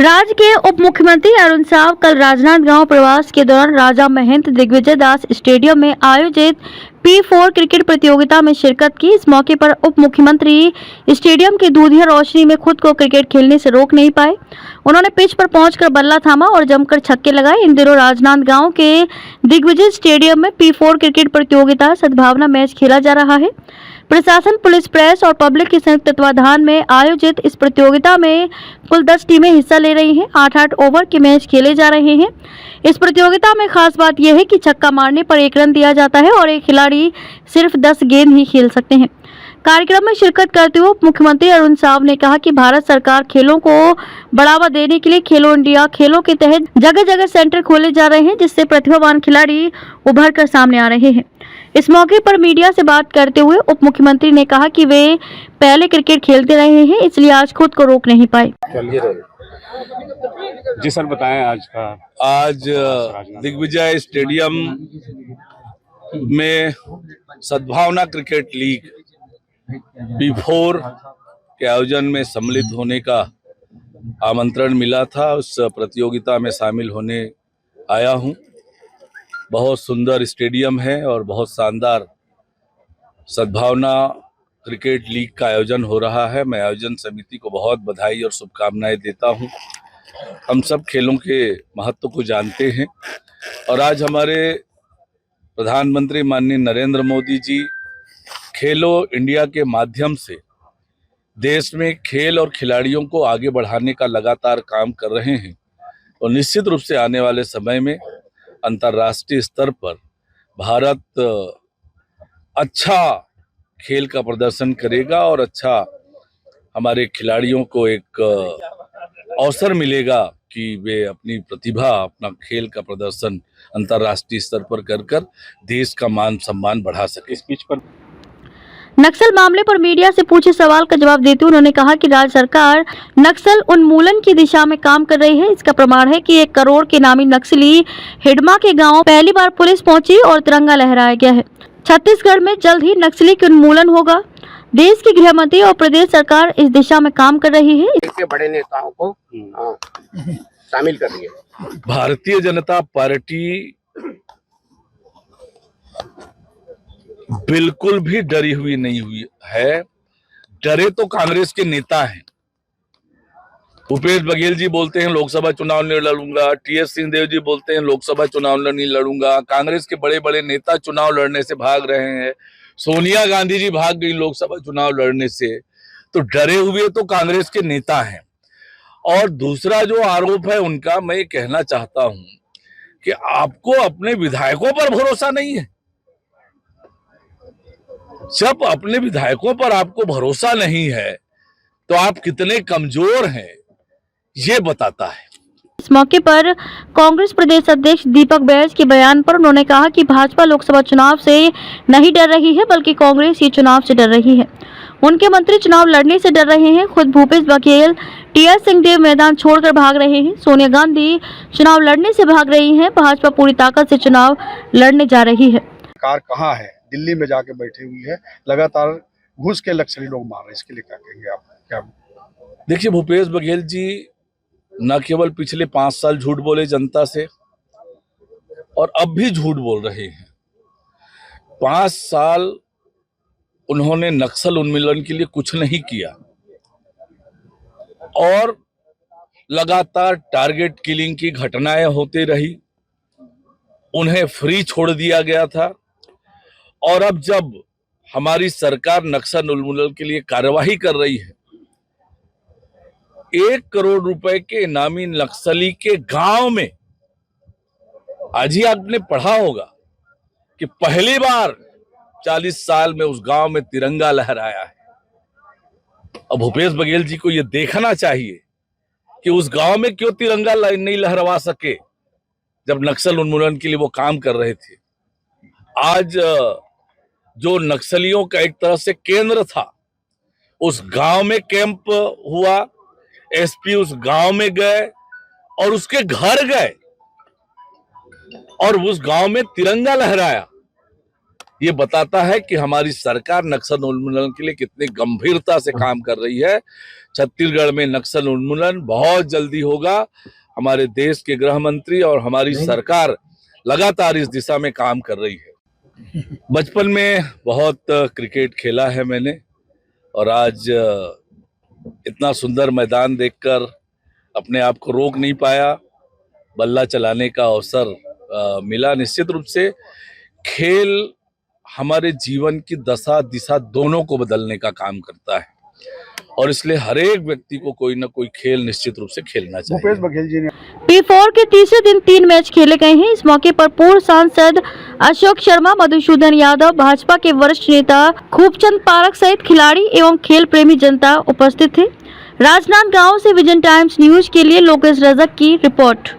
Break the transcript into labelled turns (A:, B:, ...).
A: राज्य के उप मुख्यमंत्री अरुण साव कल राजनांदगांव प्रवास के दौरान राजा महेंद्र दिग्विजय दास स्टेडियम में आयोजित P4 क्रिकेट प्रतियोगिता में शिरकत की। इस मौके पर उप मुख्यमंत्री स्टेडियम की दूधिया रोशनी में खुद को क्रिकेट खेलने से रोक नहीं पाए। उन्होंने पिच पर पहुंचकर बल्ला थामा और जमकर छक्के लगाए। इन दिनों राजनांदगांव के दिग्विजय स्टेडियम में P4 क्रिकेट प्रतियोगिता सद्भावना मैच खेला जा रहा है। प्रशासन, पुलिस, प्रेस और पब्लिक के संयुक्त तत्वाधान में आयोजित इस प्रतियोगिता में कुल 10 टीमें हिस्सा ले रही हैं। 8-8 ओवर के मैच खेले जा रहे हैं। इस प्रतियोगिता में खास बात यह है कि छक्का मारने पर 1 रन दिया जाता है और एक खिलाड़ी सिर्फ 10 गेंद ही खेल सकते हैं। कार्यक्रम में शिरकत करते हुए उप मुख्यमंत्री अरुण साव ने कहा कि भारत सरकार खेलों को बढ़ावा देने के लिए खेलो इंडिया खेलों के तहत जगह जगह सेंटर खोले जा रहे हैं, जिससे प्रतिभावान खिलाड़ी उभर कर सामने आ रहे हैं। इस मौके पर मीडिया से बात करते हुए उप मुख्यमंत्री ने कहा कि वे पहले क्रिकेट खेलते रहे हैं, इसलिए आज खुद को रोक नहीं पाए।
B: जी सर, बताएं आज
C: दिग्विजय स्टेडियम में सद्भावना क्रिकेट लीग P4 के आयोजन में सम्मिलित होने का आमंत्रण मिला था। उस प्रतियोगिता में शामिल होने आया हूं। बहुत सुंदर स्टेडियम है और बहुत शानदार सद्भावना क्रिकेट लीग का आयोजन हो रहा है। मैं आयोजन समिति को बहुत बधाई और शुभकामनाएं देता हूं। हम सब खेलों के महत्व को जानते हैं और आज हमारे प्रधानमंत्री माननीय नरेंद्र मोदी जी खेलो इंडिया के माध्यम से देश में खेल और खिलाड़ियों को आगे बढ़ाने का लगातार काम कर रहे हैं और निश्चित रूप से आने वाले समय में अंतर्राष्ट्रीय स्तर पर भारत अच्छा खेल का प्रदर्शन करेगा और अच्छा हमारे खिलाड़ियों को एक अवसर मिलेगा कि वे अपनी प्रतिभा, अपना खेल का प्रदर्शन अंतर्राष्ट्रीय स्तर पर कर देश का मान सम्मान बढ़ा सके।
B: इस पिच पर
A: नक्सल मामले पर मीडिया से पूछे सवाल का जवाब देते हुए उन्होंने कहा कि राज्य सरकार नक्सल उन्मूलन की दिशा में काम कर रही है। इसका प्रमाण है कि 1 करोड़ के नामी नक्सली हिडमा के गांव पहली बार पुलिस पहुंची और तिरंगा लहराया गया है। छत्तीसगढ़ में जल्द ही नक्सली के उन्मूलन होगा। देश के गृह मंत्री और प्रदेश सरकार इस दिशा में काम कर रही है।
D: इसके बड़े नेताओं को शामिल कर रही है।
C: भारतीय जनता पार्टी बिल्कुल भी डरी हुई नहीं हुई है। डरे तो कांग्रेस के नेता हैं। भूपेश बघेल जी बोलते हैं लोकसभा चुनाव नहीं लड़ूंगा, टीएस सिंहदेव जी बोलते हैं लोकसभा चुनाव नहीं लड़ूंगा, कांग्रेस के बड़े बड़े नेता चुनाव लड़ने से भाग रहे हैं, सोनिया गांधी जी भाग गई लोकसभा चुनाव लड़ने से। तो डरे हुए तो कांग्रेस के नेता हैं। और दूसरा जो आरोप है उनका, मैं कहना चाहता हूं कि आपको अपने विधायकों पर भरोसा नहीं है। जब अपने विधायकों पर आपको भरोसा नहीं है तो आप कितने कमजोर हैं ये बताता है।
A: इस मौके पर कांग्रेस प्रदेश अध्यक्ष दीपक बैज के बयान पर उन्होंने कहा कि भाजपा लोकसभा चुनाव से नहीं डर रही है, बल्कि कांग्रेस ये चुनाव से डर रही है। उनके मंत्री चुनाव लड़ने से डर रहे हैं। खुद भूपेश बघेल, टीएस सिंहदेव मैदान छोड़कर भाग रहे हैं। सोनिया गांधी चुनाव लड़ने से भाग रही हैं। भाजपा पूरी ताकत से चुनाव लड़ने जा रही है।
E: सरकार कहाँ है? दिल्ली में जाके बैठी हुई है, लगातार घुस के नक्सली लोग मार रहे हैं। इसके लिए क्या कहेंगे आप? क्या
C: देखिए, भूपेश बघेल जी न केवल पिछले 5 साल झूठ बोले जनता से और अब भी झूठ बोल रहे हैं। 5 साल उन्होंने नक्सल उन्मूलन के लिए कुछ नहीं किया और लगातार टारगेट किलिंग की घटनाएं होती रही। उन्हें फ्री छोड़ दिया गया था और अब जब हमारी सरकार नक्सल उन्मूलन के लिए कार्यवाही कर रही है, 1 करोड़ रुपए के इनामी नक्सली के गांव में, आज ही आपने पढ़ा होगा कि पहली बार 40 साल में उस गांव में तिरंगा लहराया है। अब भूपेश बघेल जी को यह देखना चाहिए कि उस गांव में क्यों तिरंगा नहीं लहरवा सके जब नक्सल उन्मूलन के लिए वो काम कर रहे थे। आज जो नक्सलियों का एक तरह से केंद्र था, उस गांव में कैंप हुआ, एसपी उस गांव में गए और उसके घर गए और उस गांव में तिरंगा लहराया। ये बताता है कि हमारी सरकार नक्सल उन्मूलन के लिए कितनी गंभीरता से काम कर रही है। छत्तीसगढ़ में नक्सल उन्मूलन बहुत जल्दी होगा। हमारे देश के गृह मंत्री और हमारी सरकार लगातार इस दिशा में काम कर रही है। बचपन में बहुत क्रिकेट खेला है मैंने, और आज इतना सुंदर मैदान देखकर अपने आप को रोक नहीं पाया। बल्ला चलाने का अवसर मिला। निश्चित रूप से खेल हमारे जीवन की दशा दिशा दोनों को बदलने का काम करता है, और इसलिए हर एक व्यक्ति को कोई ना कोई खेल निश्चित रूप से खेलना चाहिए।
E: भूपेश बघेल जी ने
A: P4 के तीसरे दिन 3 मैच खेले गए हैं। इस मौके पर पूर्व सांसद अशोक शर्मा, मधुसूदन यादव, भाजपा के वरिष्ठ नेता खूबचंद पारक सहित खिलाड़ी एवं खेल प्रेमी जनता उपस्थित थे। राजनांदगांव से विजन टाइम्स न्यूज के लिए लोकेश रजक की रिपोर्ट।